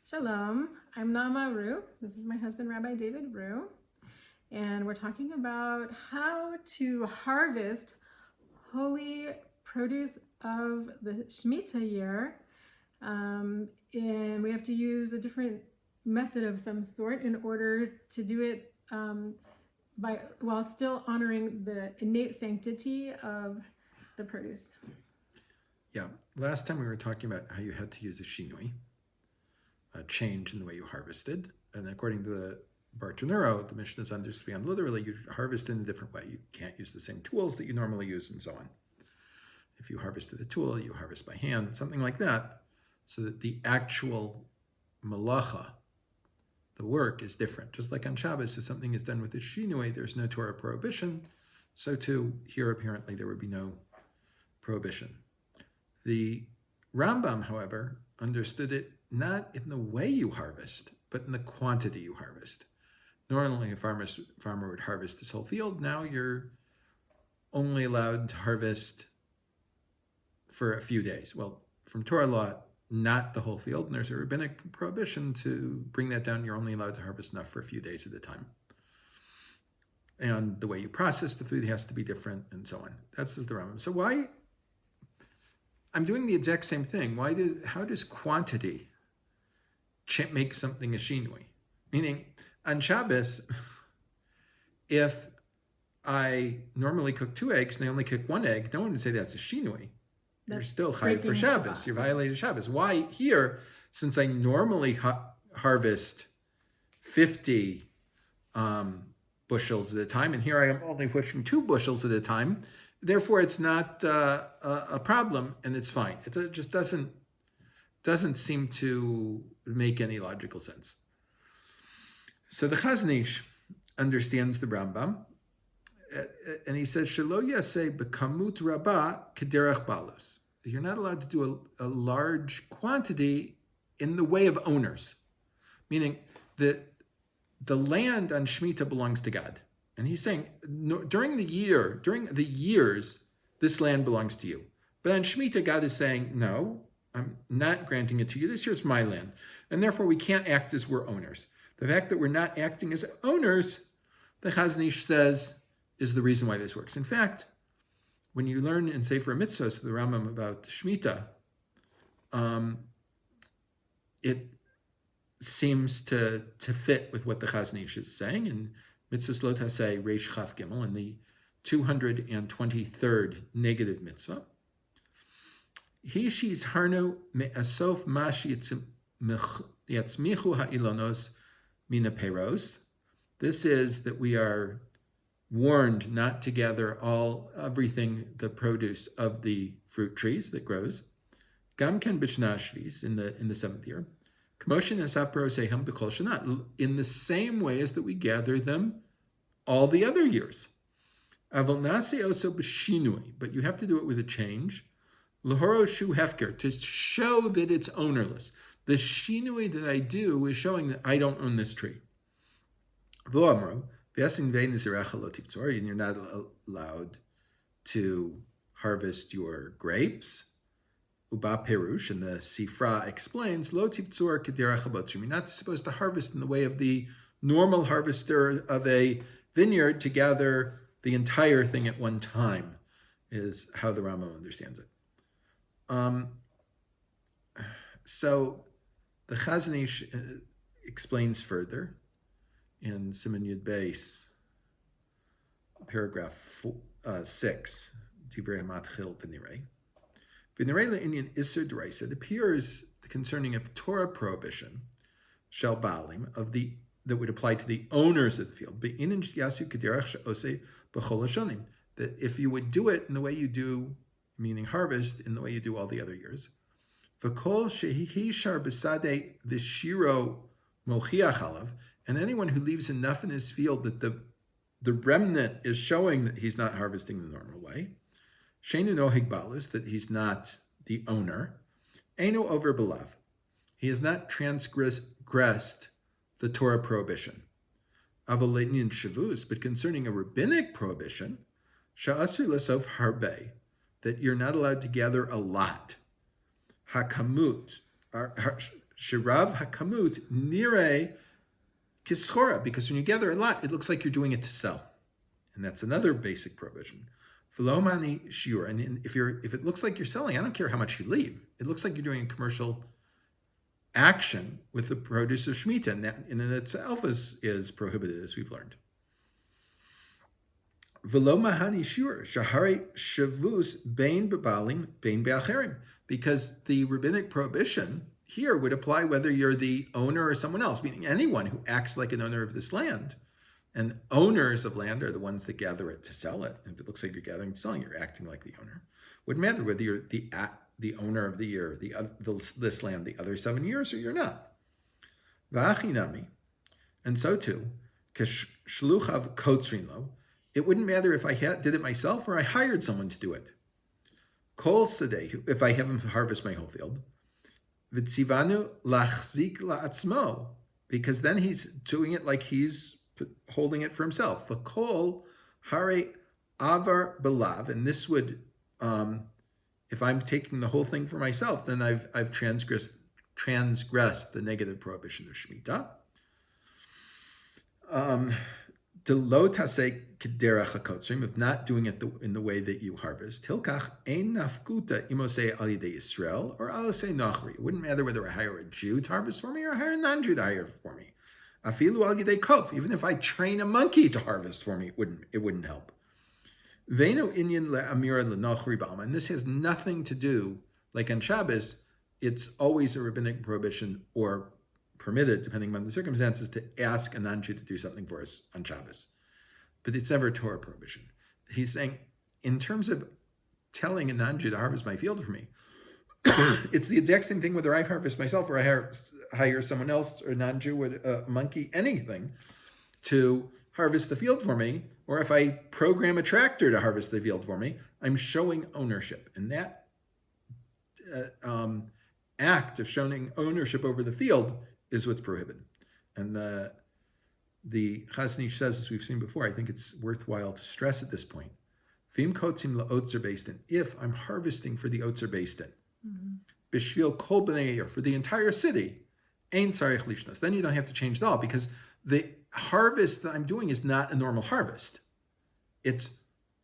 Shalom, I'm Nama Rue. This is my husband, Rabbi David Rue. And we're talking about how to harvest holy produce of the Shmita year. And we have to use a different method of some sort in order to do it while still honoring the innate sanctity of the produce. Yeah, last time we were talking about how you had to use a Shinui, a change in the way you harvested. And according to the Bartanuro, the Mishnah is understood beyond literally, you harvest in a different way. You can't use the same tools that you normally use and so on. If you harvest with a tool, you harvest by hand, something like that, so that the actual malacha, the work, is different. Just like on Shabbos, if something is done with a Shinui, there's no Torah prohibition. So too, here apparently there would be no prohibition. The Rambam, however, understood it not in the way you harvest, but in the quantity you harvest. Normally, a farmer would harvest his whole field. Now you're only allowed to harvest for a few days. Well, from Torah law, not the whole field, and there's a rabbinic prohibition to bring that down. You're only allowed to harvest enough for a few days at a time. And the way you process the food has to be different, and so on. That's just the Rambam. So why? I'm doing the exact same thing. How does quantity make something a shinui? Meaning, on Shabbos, if I normally cook 2 eggs and I only cook 1 egg, no one would say that's a shinui. You're still chayav for Shabbos. Shabbat. You're violating Shabbos. Why here, since I normally harvest 50 bushels at a time, and here I am only pushing 2 bushels at a time, therefore it's not a problem, and it's fine. It just doesn't seem to make any logical sense. So the Chaznish understands the Rambam, and he says, "Shelo ya'ase becomut rabah וכדרך בעלות." You're not allowed to do a large quantity in the way of owners, meaning that the land on Shmita belongs to God. And he's saying, during the years, this land belongs to you. But on Shmita, God is saying, no, I'm not granting it to you. This year's my land. And therefore, we can't act as we're owners. The fact that we're not acting as owners, the Chaznish says, is the reason why this works. In fact, when you learn in Sefer Mitzvos, the Rambam, about Shmita, it seems to fit with what the Chaznish is saying. And Mitzvos lo tase reish chaf gimel, in the 223rd negative mitzvah. He she'azheirnu me'asov ma sheyatzmichu ha'ailonos mina peros. This is that we are warned not to gather everything, the produce of the fruit trees that grows. Gam ken b'shna shvis, in the 7th year. In the same way as that we gather them all the other years. But you have to do it with a change. L'horos shu hefker, to show that it's ownerless. The shinui that I do is showing that I don't own this tree. And you're not allowed to harvest your grapes. Uba Perush, and the Sifra explains, Lo tivtzor kederech habotrim. You're not supposed to harvest in the way of the normal harvester of a vineyard, to gather the entire thing at one time, is how the Rambam understands it. So the Chaznish explains further in Siman Yud Beis, paragraph 6, Divrei Matchil V'nirei. It appears concerning a Torah prohibition, shel balim, that would apply to the owners of the field. That if you would do it in the way you do, meaning harvest, in the way you do all the other years. And anyone who leaves enough in his field that the remnant is showing that he's not harvesting the normal way. That he's not the owner. Eino over belav. He has not transgressed the Torah prohibition. Avalenian shavus, but concerning a rabbinic prohibition, sha'asu lasof harbe, that you're not allowed to gather a lot. Hakamut, Shirav hakamut nire kischora, because when you gather a lot, it looks like you're doing it to sell. And that's another basic prohibition. Velomani shiur, and if it looks like you're selling, I don't care how much you leave. It looks like you're doing a commercial action with the produce of Shmita, and that in itself is prohibited, as we've learned. Velomahani shiur shahari shavus bein bebalim bein beacherim, because the rabbinic prohibition here would apply whether you're the owner or someone else, meaning anyone who acts like an owner of this land. And owners of land are the ones that gather it to sell it. And if it looks like you're gathering and selling, you're acting like the owner. Wouldn't matter whether you're the owner of the year, this land, the other 7 years, or you're not. V'achinami, and so too, keshluchav kotzrinlo, it wouldn't matter if I did it myself or I hired someone to do it. Kol sadeh, if I have him harvest my whole field. V'tzivanu lachzik la'atzmo, because then he's doing it like he's holding it for himself. V'kol hare avar belav, and this would, if I'm taking the whole thing for myself, then I've transgressed the negative prohibition of Shmita. Delo tase kederech hakotzrim, of not doing it in the way that you harvest. Hilkach ein nafkuta imosei al yidei Yisrael or alasei nachri. It wouldn't matter whether I hire a Jew to harvest for me or I hire a non-Jew to hire for me. Afilu al yidei kof, even if I train a monkey to harvest for me, it wouldn't help. Veinu inyan le'amira le'nochri b'alma, and this has nothing to do, like on Shabbos, it's always a rabbinic prohibition or permitted, depending on the circumstances, to ask a non-Jew to do something for us on Shabbos. But it's never a Torah prohibition. He's saying, in terms of telling a non-Jew to harvest my field for me, it's the exact same thing whether I harvest myself or I hire someone else, or a non-Jew, a monkey, anything, to harvest the field for me, or if I program a tractor to harvest the field for me, I'm showing ownership. And that act of showing ownership over the field is what's prohibited. And the Chazon Ish says, as we've seen before, I think it's worthwhile to stress at this point, V'im kotzim la'otzer beistin, if I'm harvesting for the otzer beistin, b'shvil kol b'nei eir, for the entire city, ein tzarich lishnos, then you don't have to change at all, because the harvest that I'm doing is not a normal harvest. It's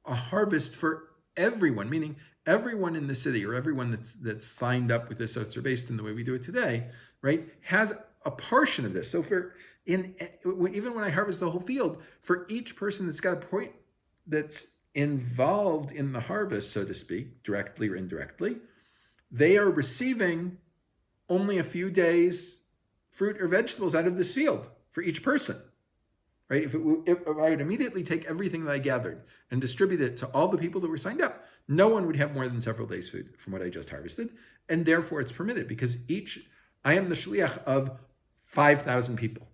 a harvest for everyone, meaning everyone in the city, or everyone that's signed up with this otzer beistin the way we do it today, right, has a portion of this. So even when I harvest the whole field, for each person that's got a point that's involved in the harvest, so to speak, directly or indirectly, they are receiving only a few days fruit or vegetables out of this field for each person, right? If I would immediately take everything that I gathered and distribute it to all the people that were signed up, no one would have more than several days' food from what I just harvested, and therefore it's permitted, because I am the shliach of 5,000 people.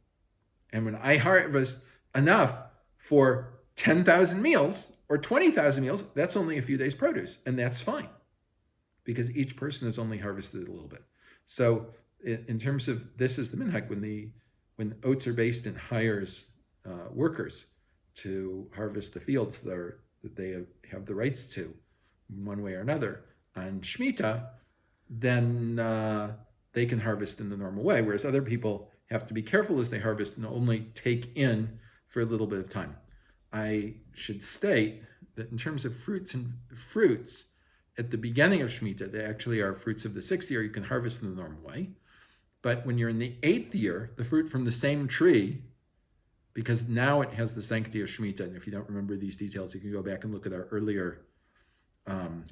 And when I harvest enough for 10,000 meals or 20,000 meals, that's only a few days' produce. And that's fine, because each person has only harvested a little bit. So in terms of, this is the minhag, when otzer beistin hires workers to harvest the fields that they have the rights to in one way or another on Shmita, then they can harvest in the normal way, whereas other people have to be careful as they harvest and only take in for a little bit of time. I should state that in terms of fruits, at the beginning of Shmita, they actually are fruits of the 6th year. You can harvest in the normal way. But when you're in the 8th year, the fruit from the same tree, because now it has the sanctity of Shmita, and if you don't remember these details, you can go back and look at our earlier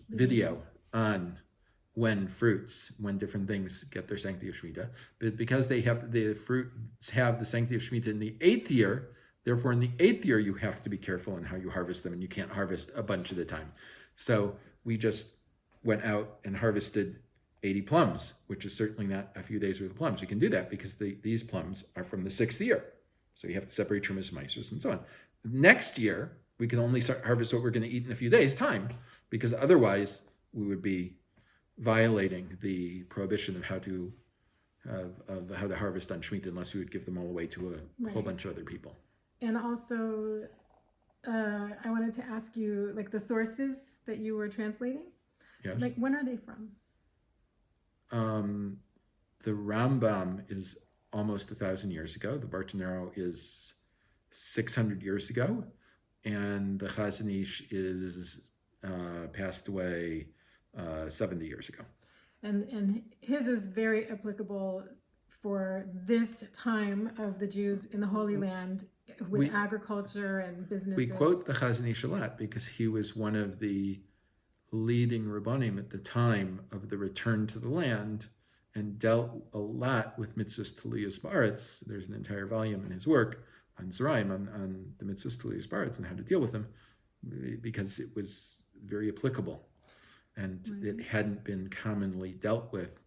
video on when different things get their sanctity of Shmita. But because the fruits have the sanctity of Shmita in the 8th year, therefore in the 8th year you have to be careful in how you harvest them, and you can't harvest a bunch at a time. So we just went out and harvested 80 plums, which is certainly not a few days worth of plums. We can do that because these plums are from the 6th year. So you have to separate trumas and maasros and so on. Next year, we can only harvest what we're going to eat in a few days' time, because otherwise we would be violating the prohibition of how to harvest on Shmita, unless we would give them all away to a whole bunch of other people. And also, I wanted to ask you, like, the sources that you were translating. Yes. Like, when are they from? the Rambam is almost 1,000 years ago. The Bartanero is 600 years ago, and the Chazanish is passed away 70 years ago. And his is very applicable for this time of the Jews in the Holy Land with agriculture and businesses. We quote the Chazanish a lot because he was one of the leading Rabbanim at the time of the return to the land and dealt a lot with mitzvahs taliyas ba'aretz. There's an entire volume in his work on Zeraim, on the mitzvahs taliyas ba'aretz and how to deal with them, because it was very applicable and it hadn't been commonly dealt with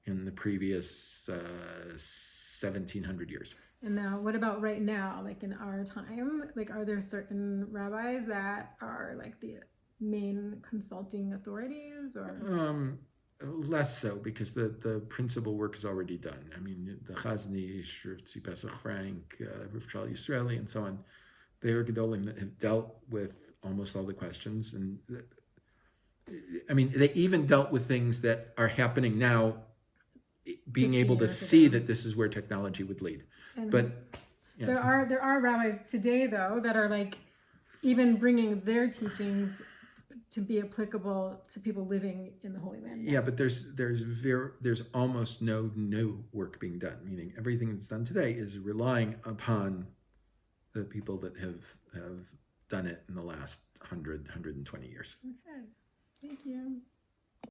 in the previous 1,700 years. And now, what about right now, like in our time? Like, are there certain rabbis that are like the main consulting authorities, or? Less so, because the principal work is already done. I mean, the Chazanish, Rav Tzvi Pesach Frank, Rav Shal Yisraeli, and so on, they are gedolim that have dealt with almost all the questions. And I mean, they even dealt with things that are happening now, being able to see that this is where technology would lead. And but yes. There are rabbis today, though, that are like even bringing their teachings to be applicable to people living in the Holy Land. Yeah, but there's almost no new work being done. Meaning everything that's done today is relying upon the people that have done it in the last 120 years. Okay, thank you.